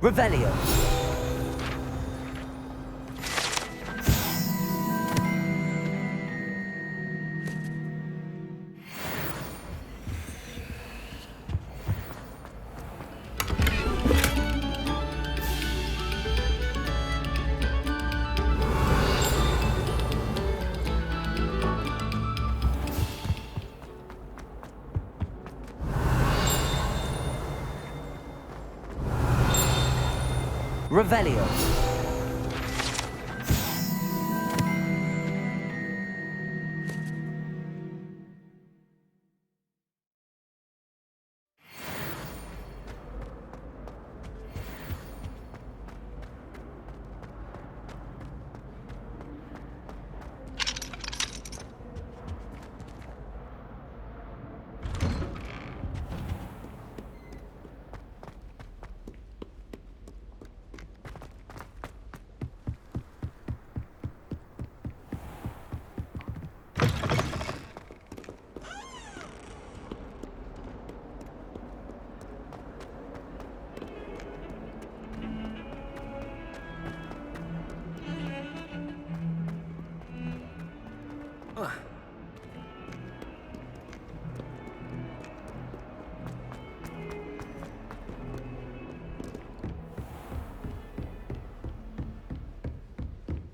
Revelio. Revelio.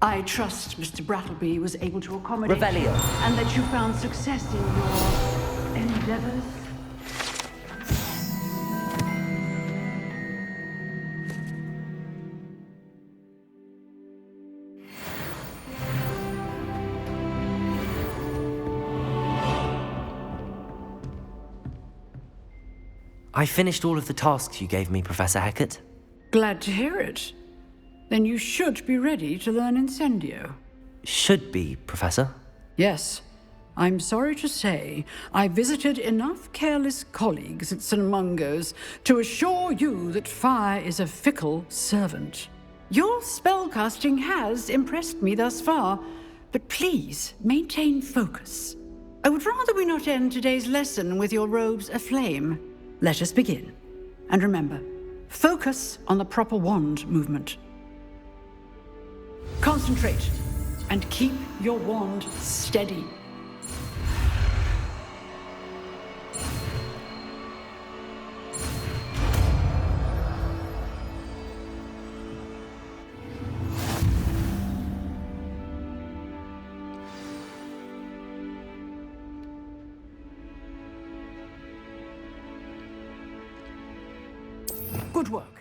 I trust Mr. Brattleby was able to accommodate Revelio. you, and that you found success in your endeavors. I finished all of the tasks you gave me, Professor Hecat. Glad to hear it. Then you should be ready to learn Incendio. Should be, Professor. Yes. I'm sorry to say, I visited enough careless colleagues at St. Mungo's to assure you that fire is a fickle servant. Your spellcasting has impressed me thus far, but please maintain focus. I would rather we not end today's lesson with your robes aflame. Let us begin. And remember, focus on the proper wand movement. Concentrate, and keep your wand steady. Good work.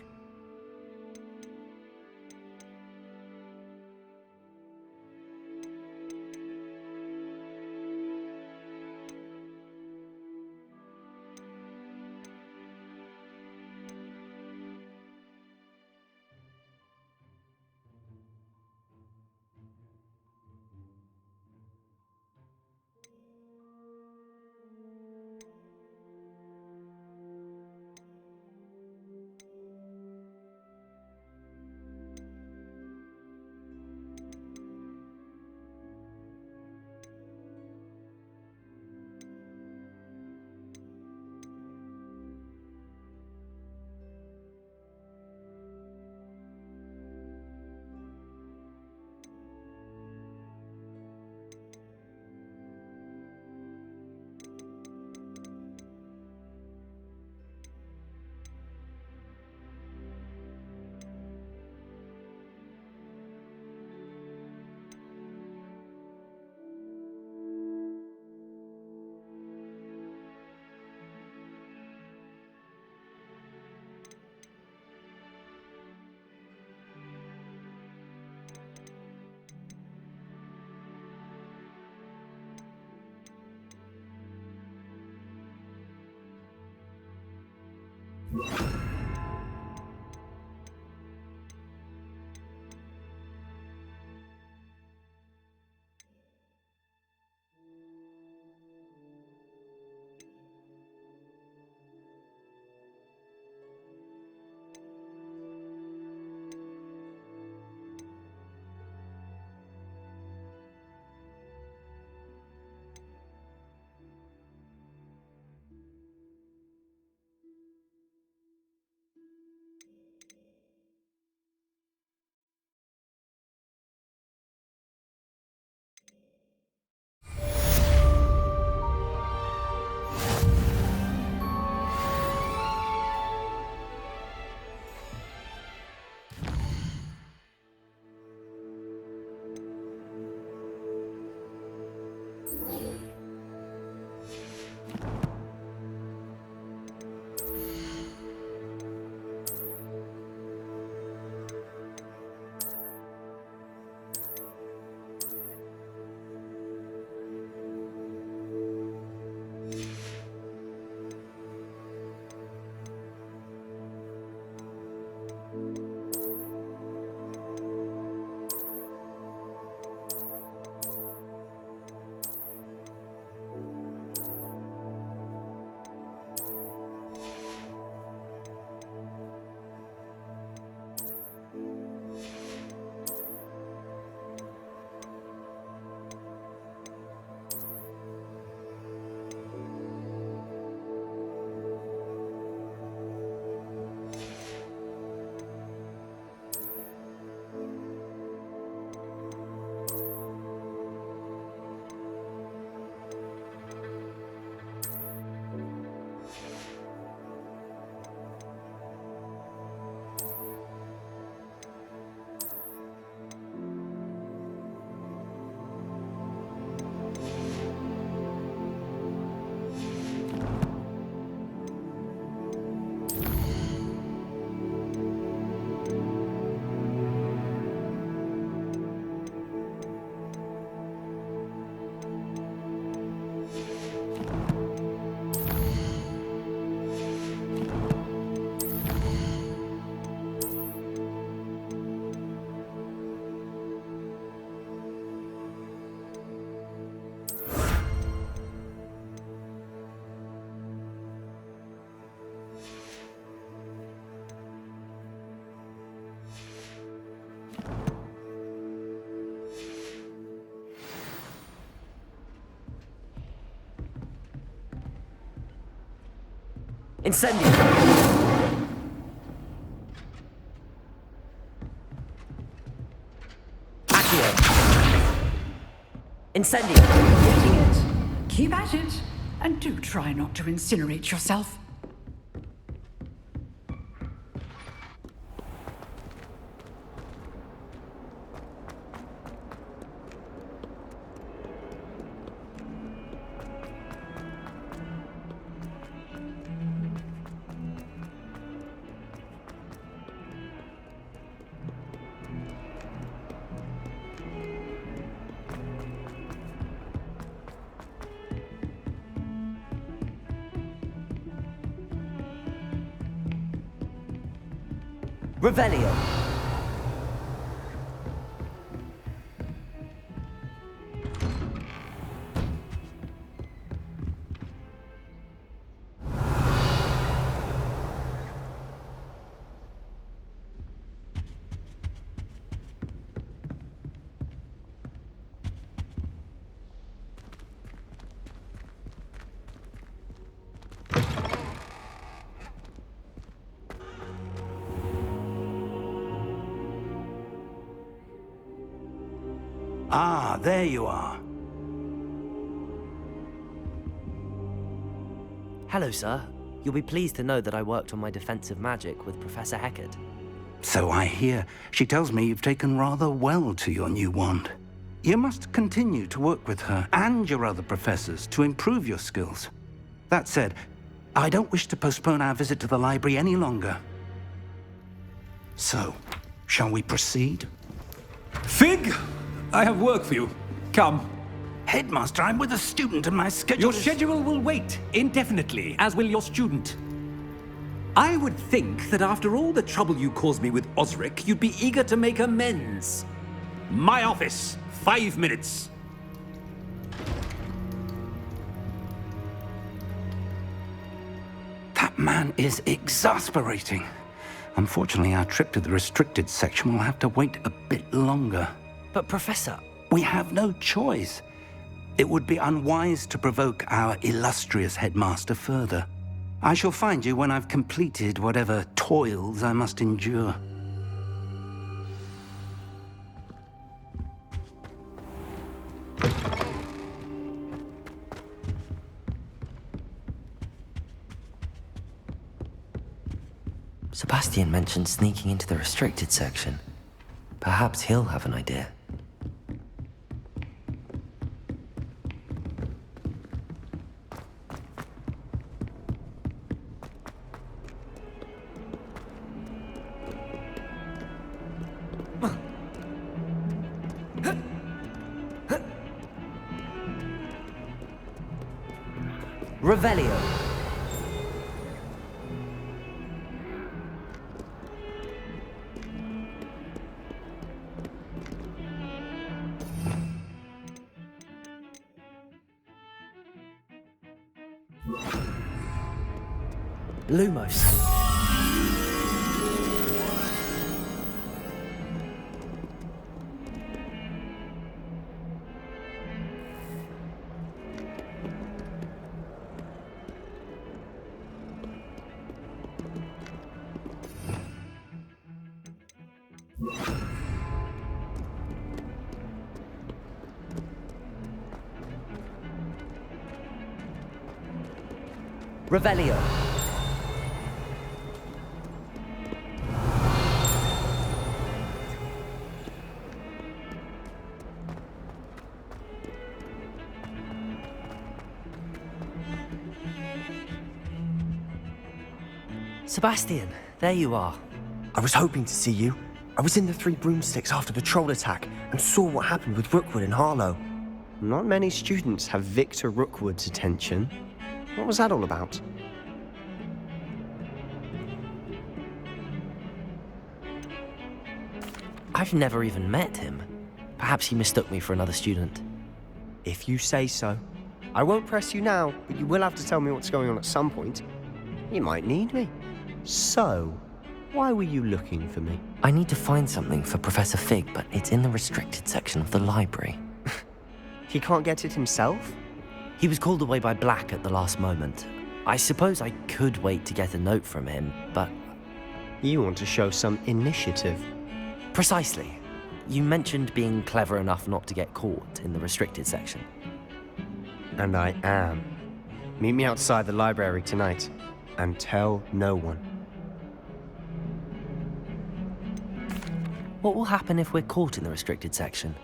Incendio! Accio! Incendio! Getting it. Keep at it. And do try not to incinerate yourself. Revelio! Ah, there you are. Hello, sir. You'll be pleased to know that I worked on my defensive magic with Professor Heckard. So I hear. She tells me you've taken rather well to your new wand. You must continue to work with her and your other professors to improve your skills. That said, I don't wish to postpone our visit to the library any longer. So, shall we proceed? Fig! I have work for you. Come. Headmaster, I'm with a student and my schedule Your schedule will wait indefinitely, as will your student. I would think that after all the trouble you caused me with Osric, you'd be eager to make amends. My office, 5 minutes. That man is exasperating. Unfortunately, our trip to the restricted section will have to wait a bit longer. But, Professor... We have no choice. It would be unwise to provoke our illustrious headmaster further. I shall find you when I've completed whatever toils I must endure. Sebastian mentioned sneaking into the restricted section. Perhaps he'll have an idea. Revelio. Lumos. Revelio. Sebastian, there you are. I was hoping to see you. I was in the Three Broomsticks after the troll attack and saw what happened with Rookwood and Harlow. Not many students have Victor Rookwood's attention. What was that all about? I've never even met him. Perhaps he mistook me for another student. If you say so. I won't press you now, but you will have to tell me what's going on at some point. You might need me. So, why were you looking for me? I need to find something for Professor Fig, but it's in the restricted section of the library. He can't get it himself? He was called away by Black at the last moment. I suppose I could wait to get a note from him, but... You want to show some initiative. Precisely. You mentioned being clever enough not to get caught in the restricted section. And I am. Meet me outside the library tonight, and tell no one. What will happen if we're caught in the restricted section?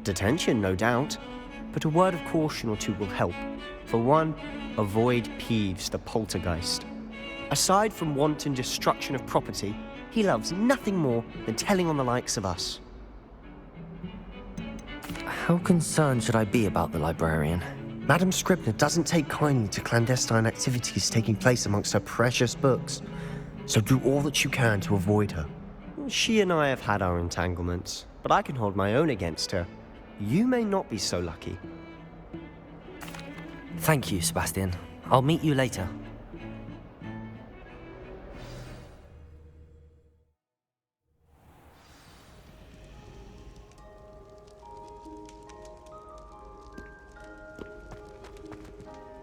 Detention, no doubt. But a word of caution or two will help. For one, avoid Peeves, the poltergeist. Aside from wanton destruction of property, he loves nothing more than telling on the likes of us. How concerned should I be about the librarian? Madame Scribner doesn't take kindly to clandestine activities taking place amongst her precious books. So do all that you can to avoid her. She and I have had our entanglements, but I can hold my own against her. You may not be so lucky. Thank you, Sebastian. I'll meet you later.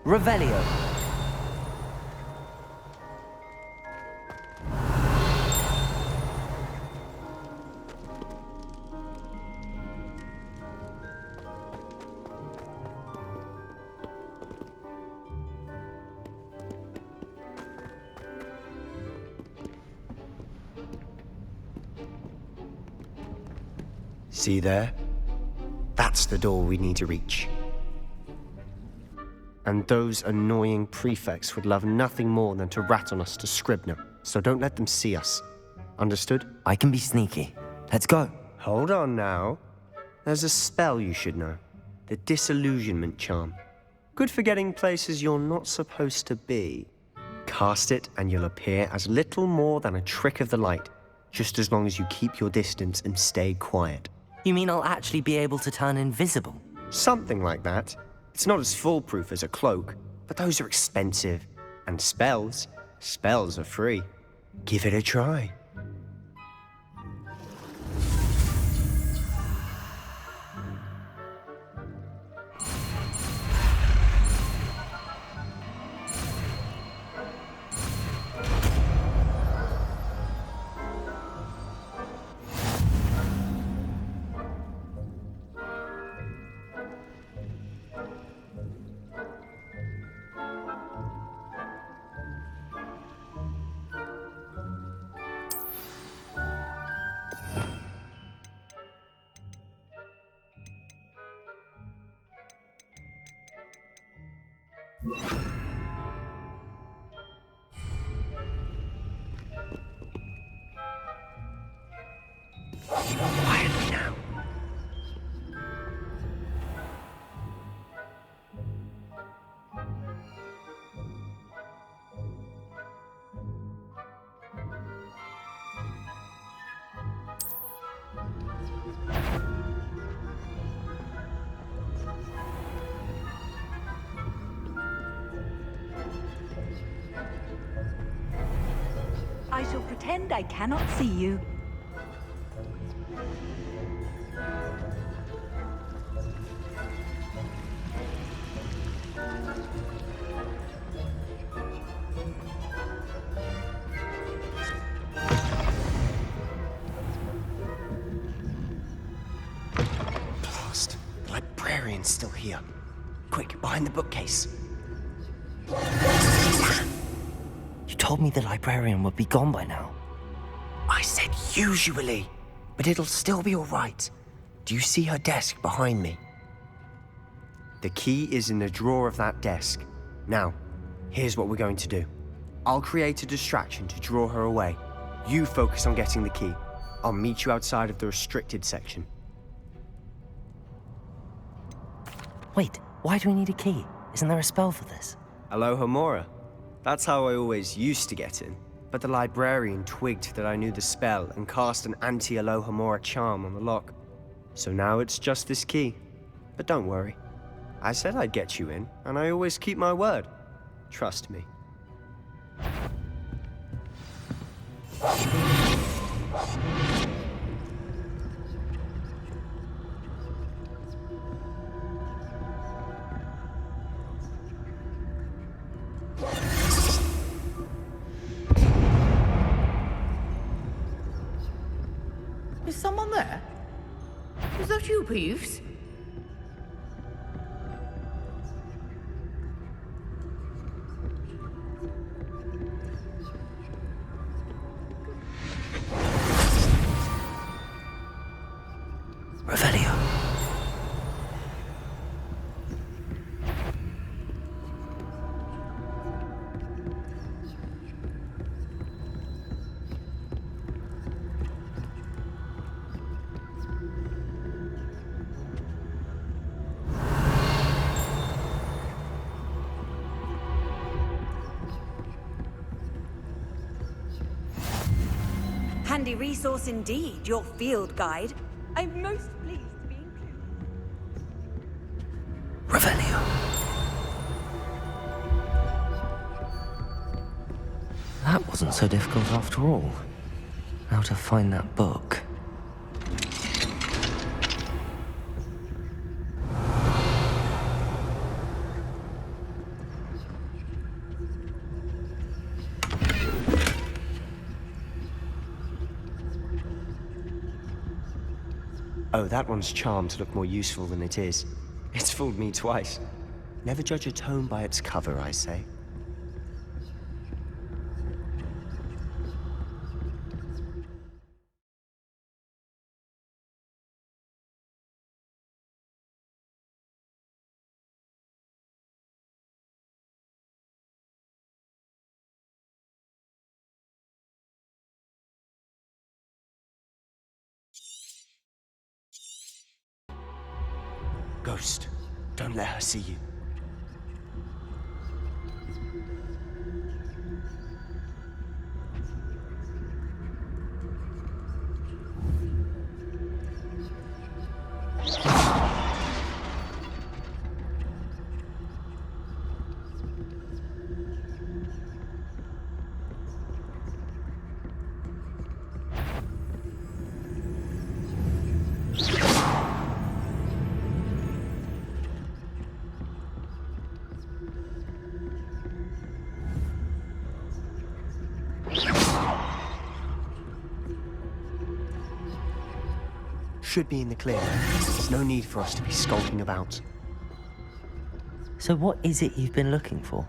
Revelio. See there? That's the door we need to reach. And those annoying prefects would love nothing more than to rat on us to Scribner, so don't let them see us. Understood? I can be sneaky. Let's go. Hold on now. There's a spell you should know. The Disillusionment Charm. Good for getting places you're not supposed to be. Cast it and you'll appear as little more than a trick of the light, just as long as you keep your distance and stay quiet. You mean I'll actually be able to turn invisible? Something like that. It's not as foolproof as a cloak, but those are expensive. And spells are free. Give it a try. Quietly now. afraid I cannot see you. Blast. The librarian's still here. Quick, behind the bookcase. You told me the librarian would be gone by now. I said usually, but it'll still be all right. Do you see her desk behind me? The key is in the drawer of that desk. Now, here's what we're going to do. I'll create a distraction to draw her away. You focus on getting the key. I'll meet you outside of the restricted section. Wait, why do we need a key? Isn't there a spell for this? Alohomora. That's how I always used to get in. But the librarian twigged that I knew the spell and cast an anti-Alohomora charm on the lock. So now it's just this key. But don't worry. I said I'd get you in, and I always keep my word. Trust me. Is someone there? Is that you, Peeves? Revelio. Handy resource indeed, your field guide. I'm most pleased to be included. Revelio. That wasn't so difficult after all. How to find that book. Oh, that one's charmed to look more useful than it is. It's fooled me twice. Never judge a tome by its cover, I say. Ghost, don't let her see you. Should be in the clear. There's no need for us to be skulking about. So what is it you've been looking for?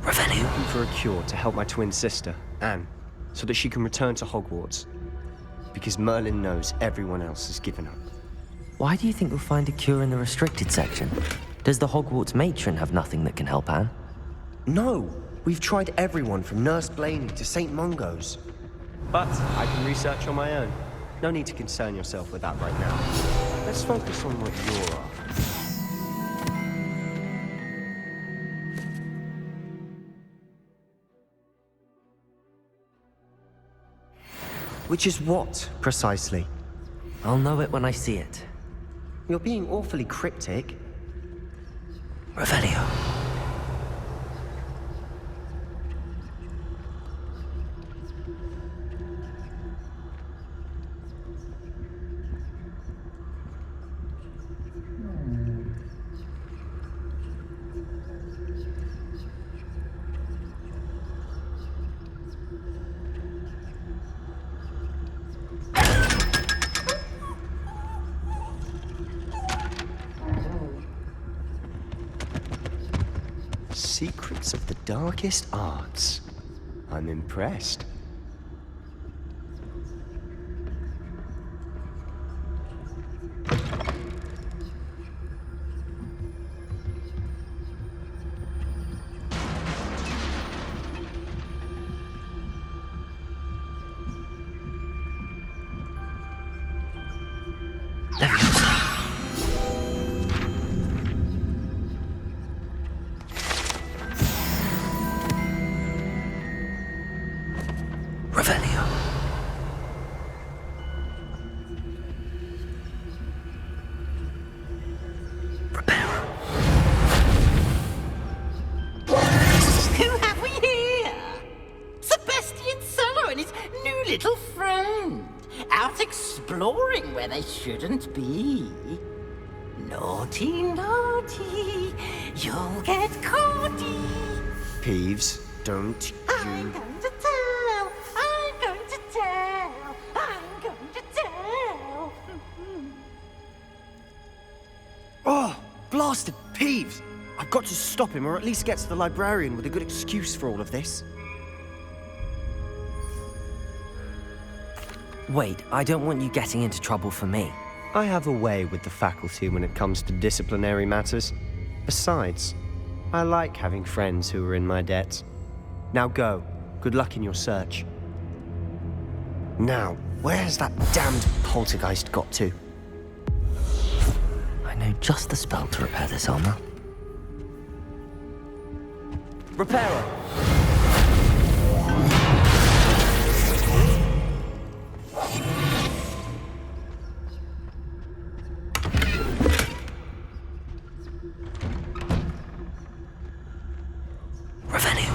Revelio. Looking for a cure to help my twin sister, Anne, so that she can return to Hogwarts. Because Merlin knows everyone else has given up. Why do you think we'll find a cure in the restricted section? Does the Hogwarts matron have nothing that can help Anne? No! We've tried everyone from Nurse Blaney to St. Mungo's. But I can research on my own. No need to concern yourself with that right now. Let's focus on what you're after. Which is what, precisely? I'll know it when I see it. You're being awfully cryptic. Revelio. secrets of the darkest arts. I'm impressed. Revelio. Reparo. Who have we here? Sebastian Solo and his new little friend. Out exploring where they shouldn't be. Naughty, naughty. You'll get caughty. Peeves, don't I'm you... going to tell. I'm going to tell. I'm going to tell. Oh, blasted Peeves! I've got to stop him, or at least get to the librarian with a good excuse for all of this. Wait, I don't want you getting into trouble for me. I have a way with the faculty when it comes to disciplinary matters. Besides, I like having friends who are in my debt. Now go. Good luck in your search. Now, where's that damned poltergeist got to? I know just the spell to repair this armor. Reparo! Revelio.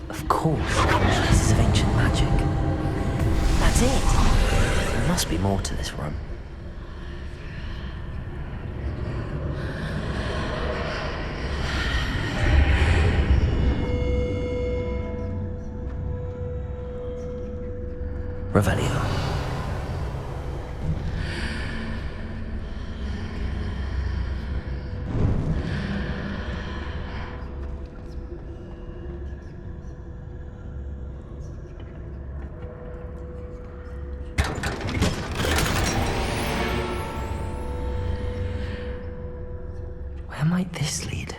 Of course, pieces of ancient magic. That's it. There must be more to this room. Revelio. Where might this lead?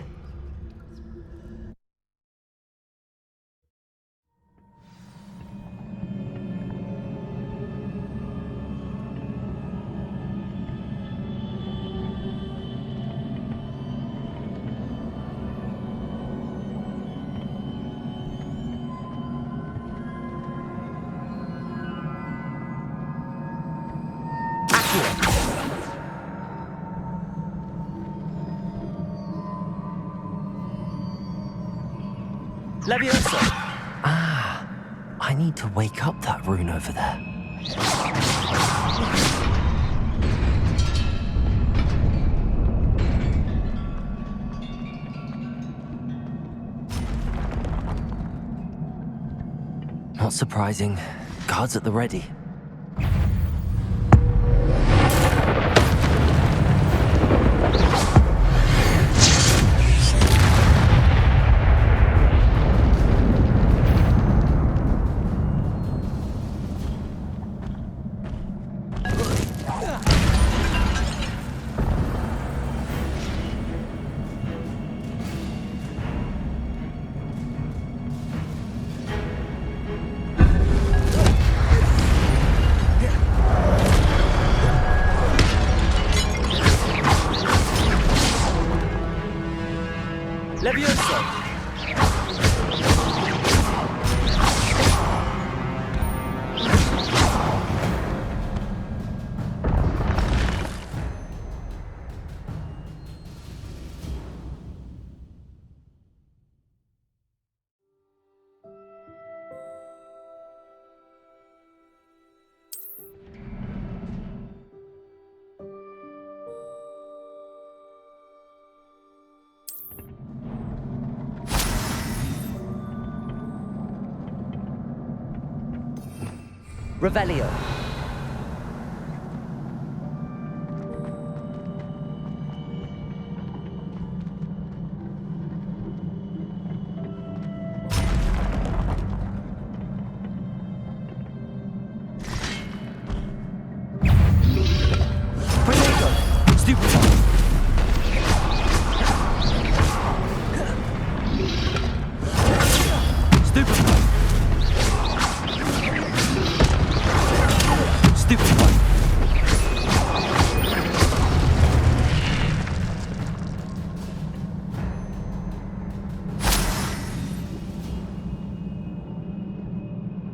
Leviosa! Ah, I need to wake up that rune over there. Not surprising. Guards at the ready. Leviosa! Revelio. Prelego. Stupefy. Stupefy. Stupefy.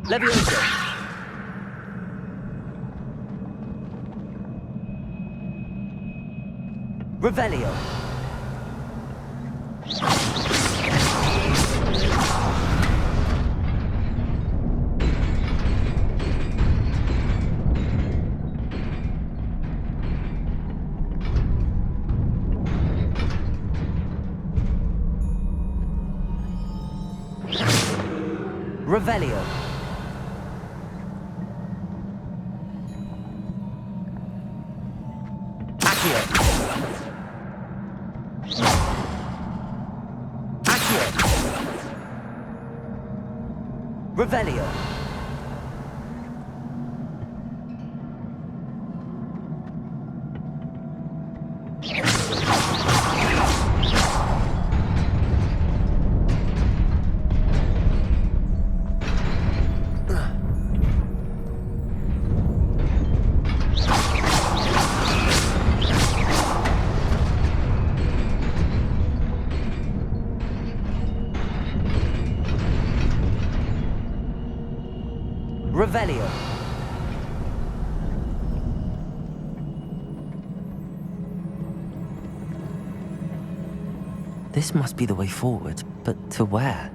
Levioso. Revelio. Revelio. Accio. Accio. Revelio. Revelio. This must be the way forward, but to where?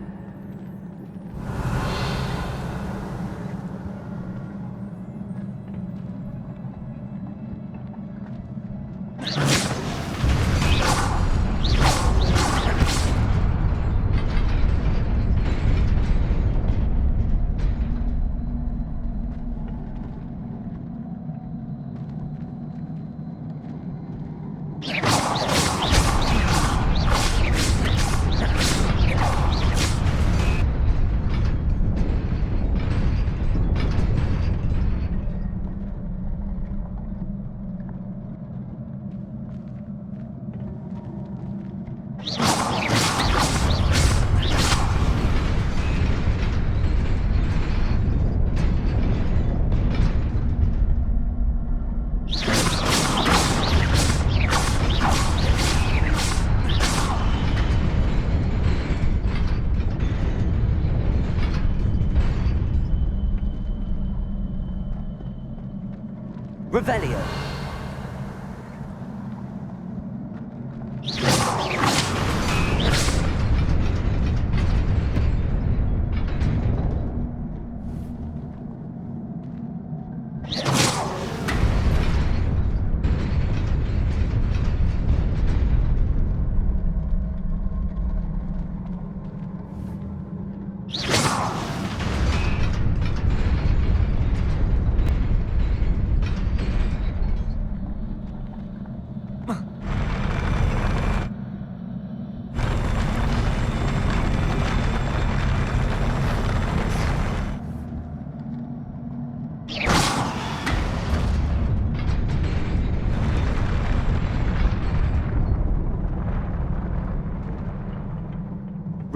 Revelio.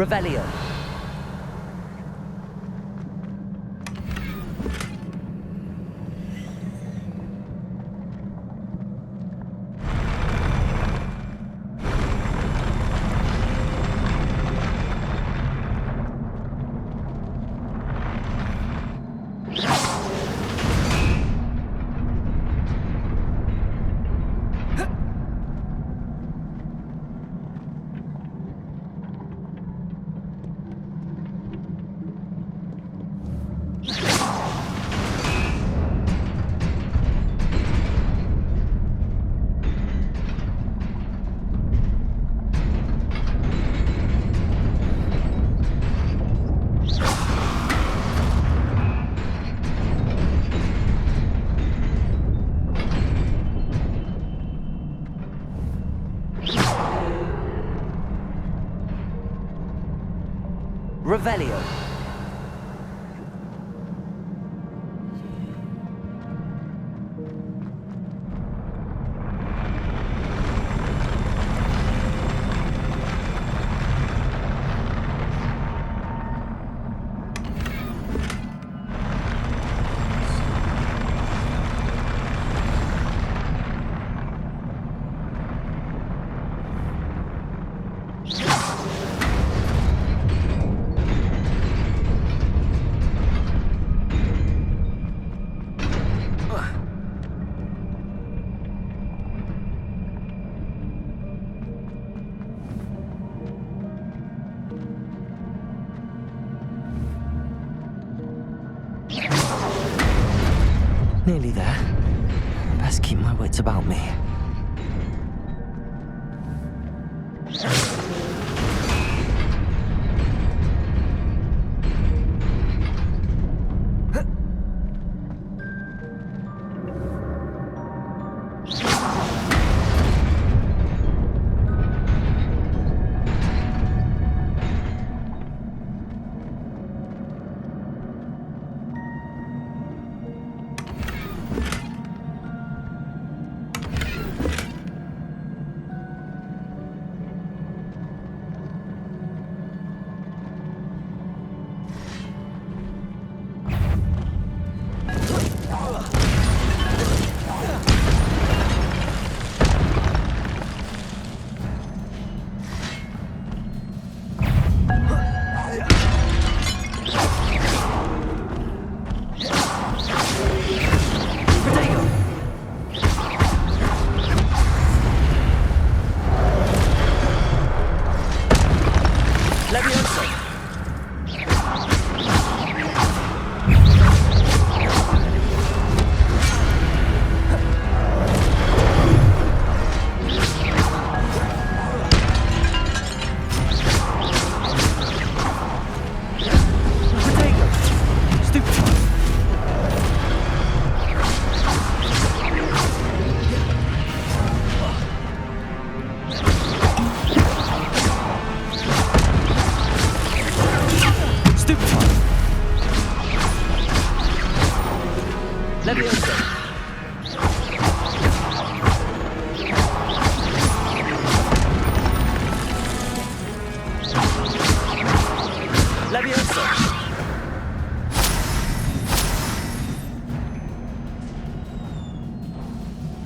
Revelio. Revelio. Nearly there. Best keep my wits about me.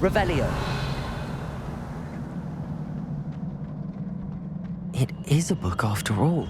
Revelio. It is a book after all.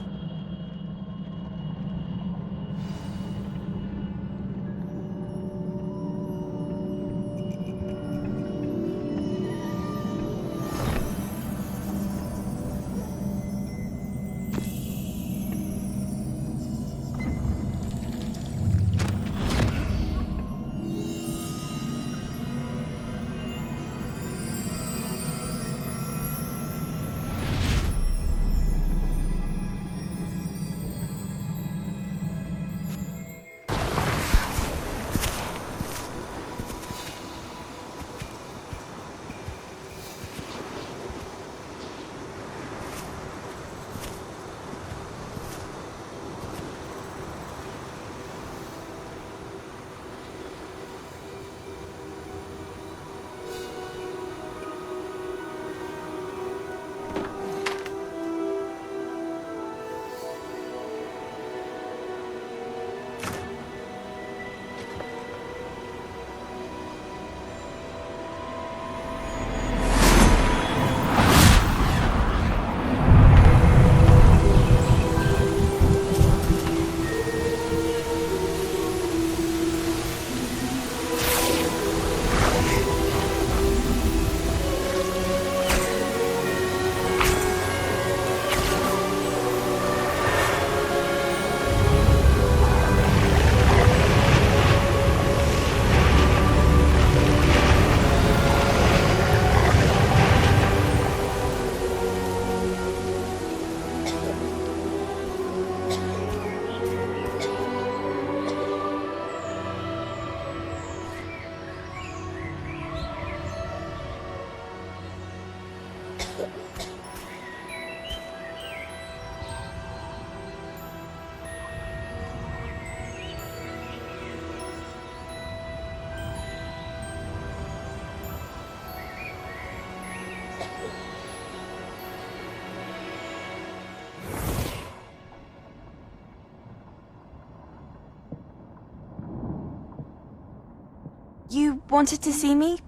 You wanted to see me?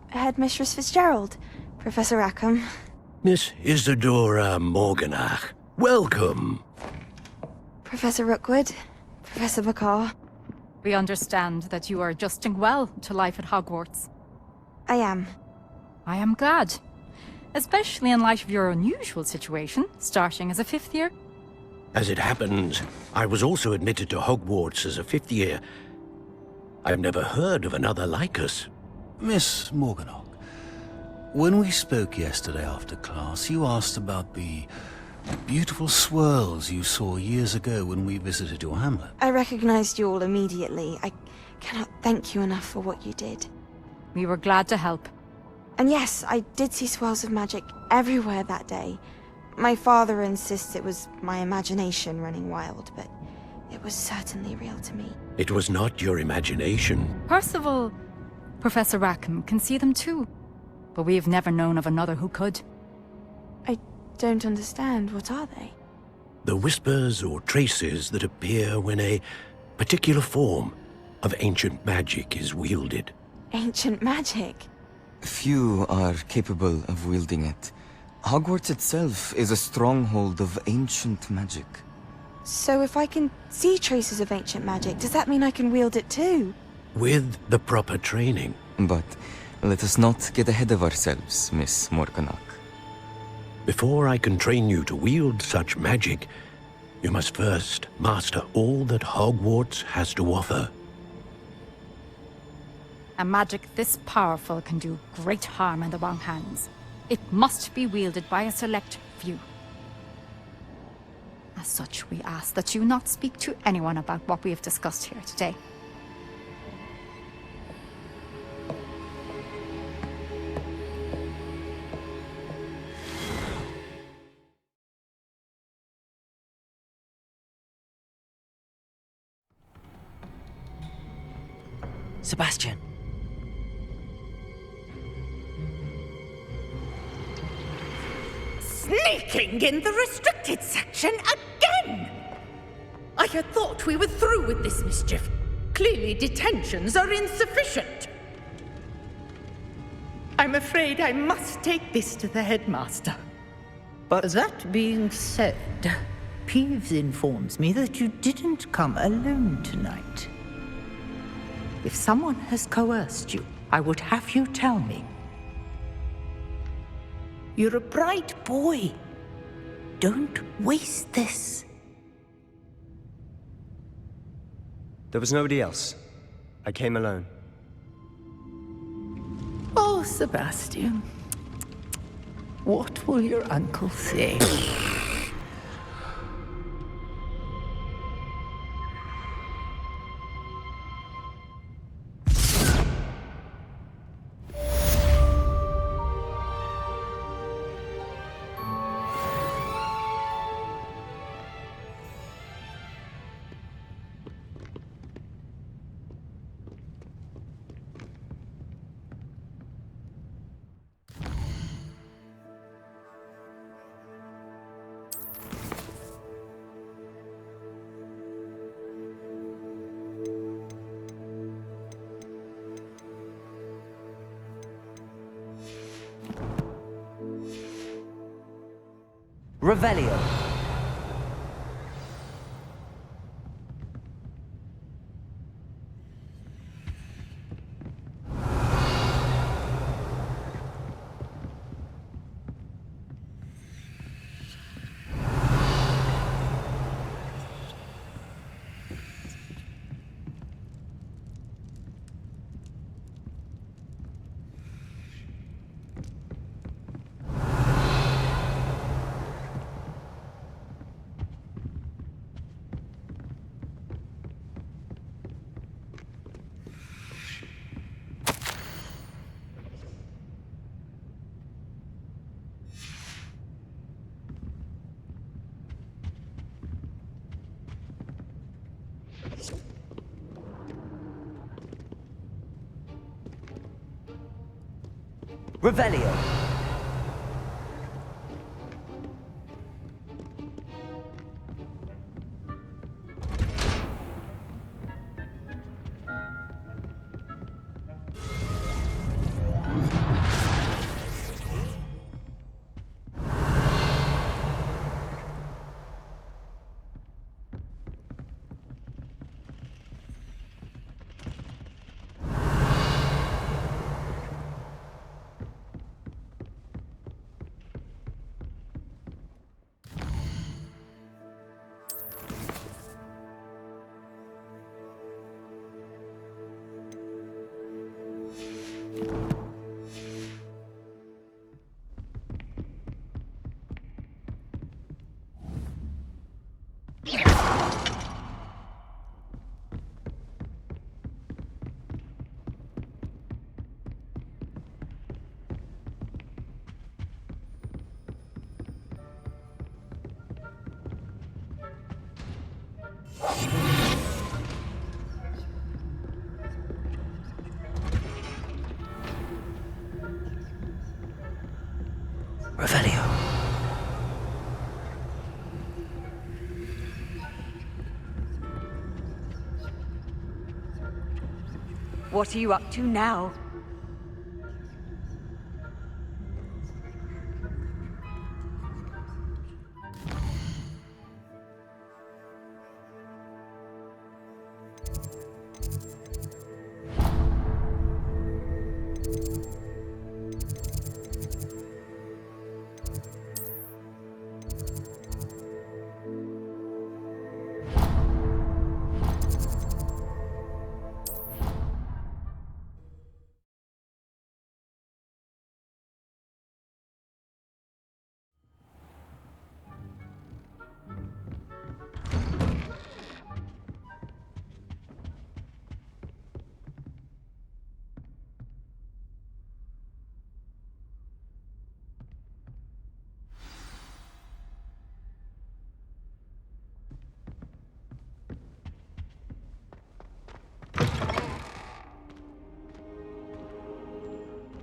Headmistress Fitzgerald, Professor Rackham. Miss Isadora Morganach, welcome. Professor Rookwood, Professor Bakar. We understand that you are adjusting well to life at Hogwarts. I am. I am glad. Especially in light of your unusual situation, starting as a 5th year. As it happens, I was also admitted to Hogwarts as a 5th year. I've never heard of another like us. Miss Morganach, when we spoke yesterday after class, you asked about the beautiful swirls you saw years ago when we visited your hamlet. I recognized you all immediately. I cannot thank you enough for what you did. We were glad to help. And yes, I did see swirls of magic everywhere that day. My father insists it was my imagination running wild, but it was certainly real to me. It was not your imagination. Percival, Professor Rackham can see them too. But we have never known of another who could. I don't understand. What are they? The whispers or traces that appear when a particular form of ancient magic is wielded. Ancient magic? Few are capable of wielding it. Hogwarts itself is a stronghold of ancient magic. So if I can see traces of ancient magic, does that mean I can wield it too? With the proper training. But let us not get ahead of ourselves, Miss Morganach. Before I can train you to wield such magic, you must first master all that Hogwarts has to offer. A magic this powerful can do great harm in the wrong hands. It must be wielded by a select few. As such, we ask that you not speak to anyone about what we have discussed here today. Sebastian. Sneaking in the restricted section again! I had thought we were through with this mischief. Clearly detentions are insufficient. I'm afraid I must take this to the headmaster. But That being said, Peeves informs me that you didn't come alone tonight. If someone has coerced you, I would have you tell me. You're a bright boy. Don't waste this. there was nobody else. I came alone. Oh, Sebastian. What will your uncle say? Revelio. Revelio. Revelio. What are you up to now?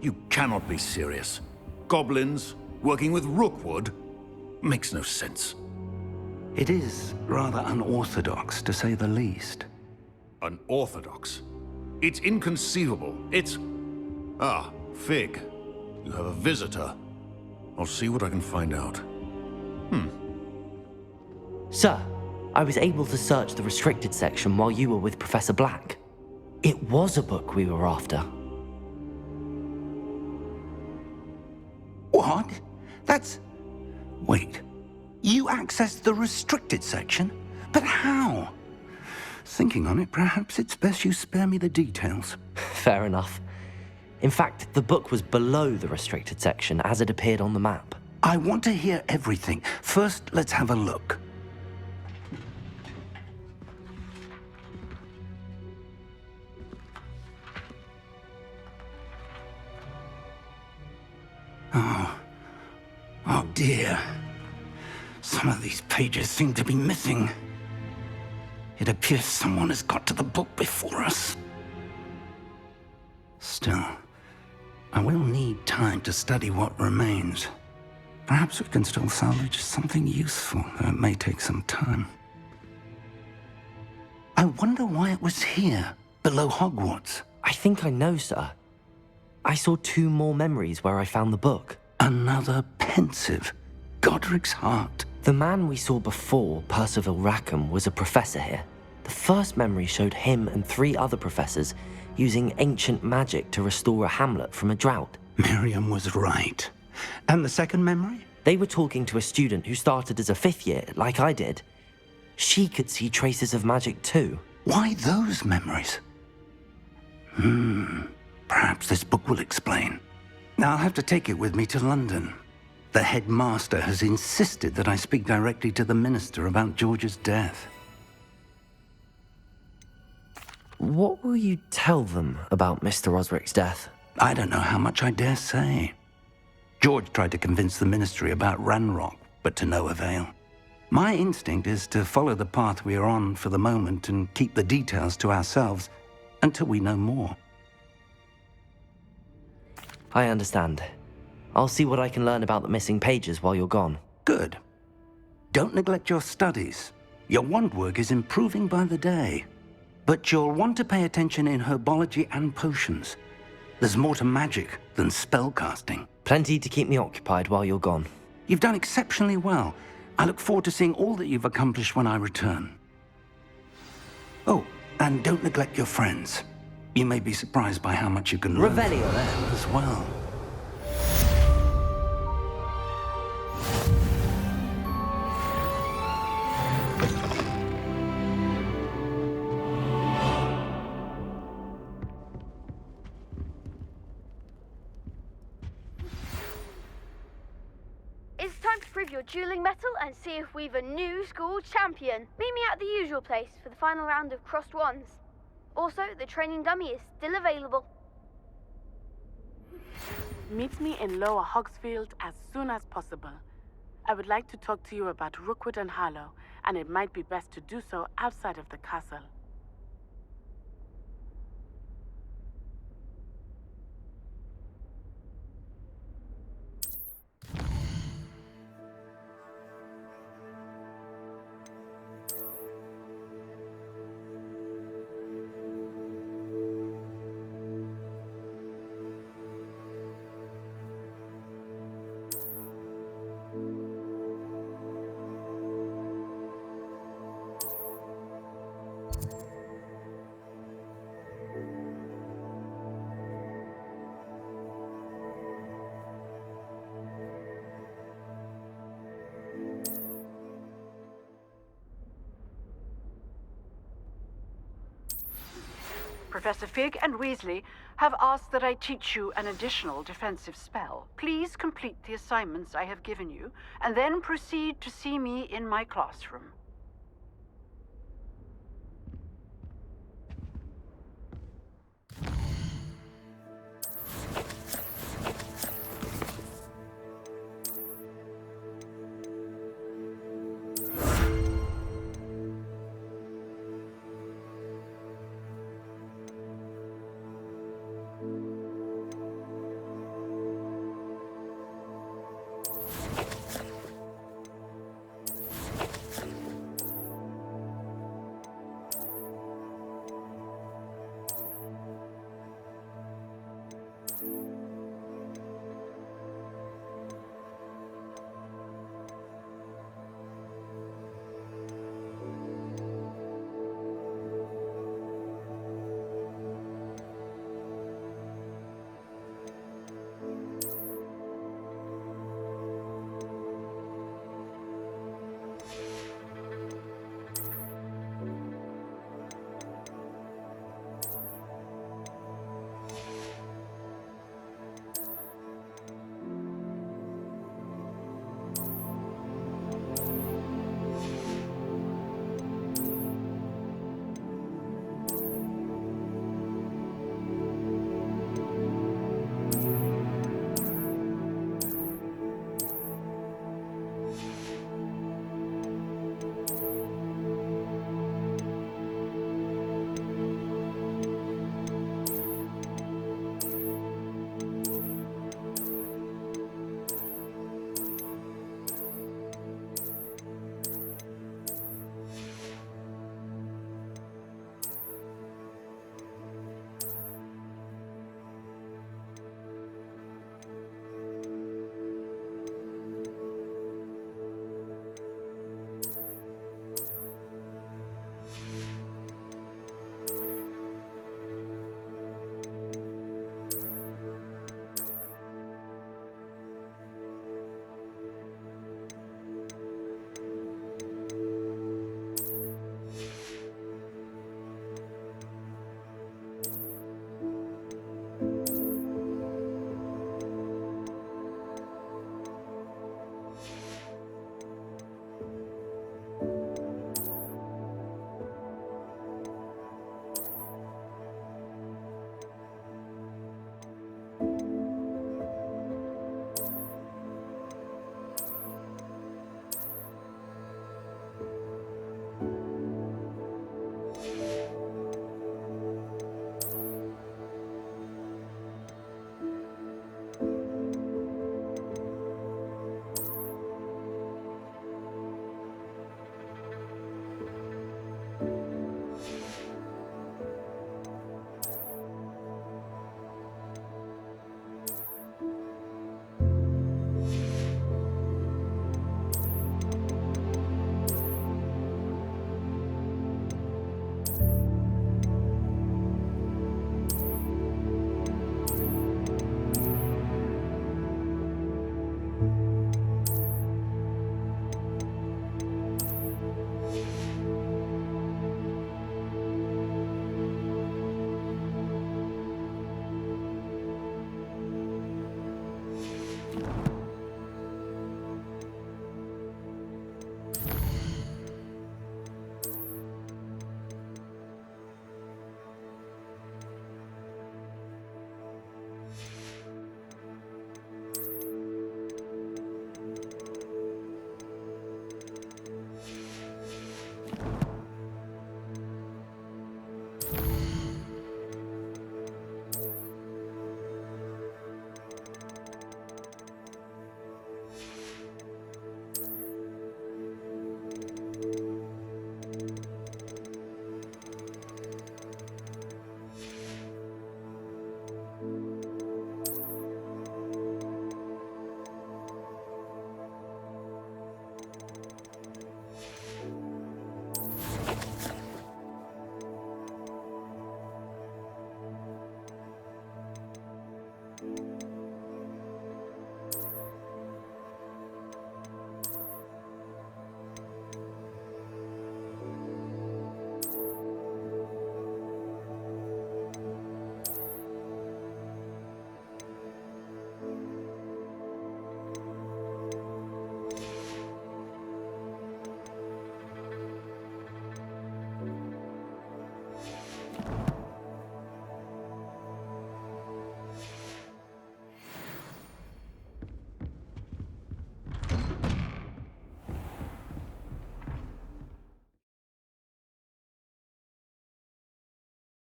You cannot be serious. Goblins working with Rookwood? Makes no sense. It is rather unorthodox, to say the least. Unorthodox? It's inconceivable. It's... Ah, Fig. You have a visitor. I'll see what I can find out. Sir, I was able to search the restricted section while you were with Professor Black. It was a book we were after. What? That's... Wait. You accessed the restricted section? But how? Thinking on it, perhaps it's best you spare me the details. Fair enough. In fact, the book was below the restricted section as it appeared on the map. I want to hear everything. First, let's have a look. Oh dear. Some of these pages seem to be missing. It appears someone has got to the book before us. Still, I will need time to study what remains. Perhaps we can still salvage something useful, though it may take some time. I wonder why it was here, below Hogwarts. I think I know, sir. I saw 2 more memories where I found the book. Another pensive. Godric's heart. The man we saw before, Percival Rackham, was a professor here. The first memory showed him and 3 other professors using ancient magic to restore a hamlet from a drought. Miriam was right. And the second memory? They were talking to a student who started as a 5th year, like I did. She could see traces of magic too. Why those memories? Perhaps this book will explain. Now I'll have to take it with me to London. The headmaster has insisted that I speak directly to the minister about George's death. What will you tell them about Mr. Osric's death? I don't know how much I dare say. George tried to convince the ministry about Ranrock, but to no avail. My instinct is to follow the path we are on for the moment and keep the details to ourselves until we know more. I understand. I'll see what I can learn about the missing pages while you're gone. Good. Don't neglect your studies. Your wand work is improving by the day. But you'll want to pay attention in herbology and potions. There's more to magic than spellcasting. Plenty to keep me occupied while you're gone. You've done exceptionally well. I look forward to seeing all that you've accomplished when I return. Oh, and don't neglect your friends. You may be surprised by how much you can learn from Revelio. them as well. It's time to prove your dueling mettle and see if we've a new school champion. Meet me at the usual place for the final round of crossed wands. Also, the training dummy is still available. Meet me in Lower Hogsfield as soon as possible. I would like to talk to you about Rookwood and Harlow and it might be best to do so outside of the castle. Professor Fig and Weasley have asked that I teach you an additional defensive spell. Please complete the assignments I have given you, and then proceed to see me in my classroom.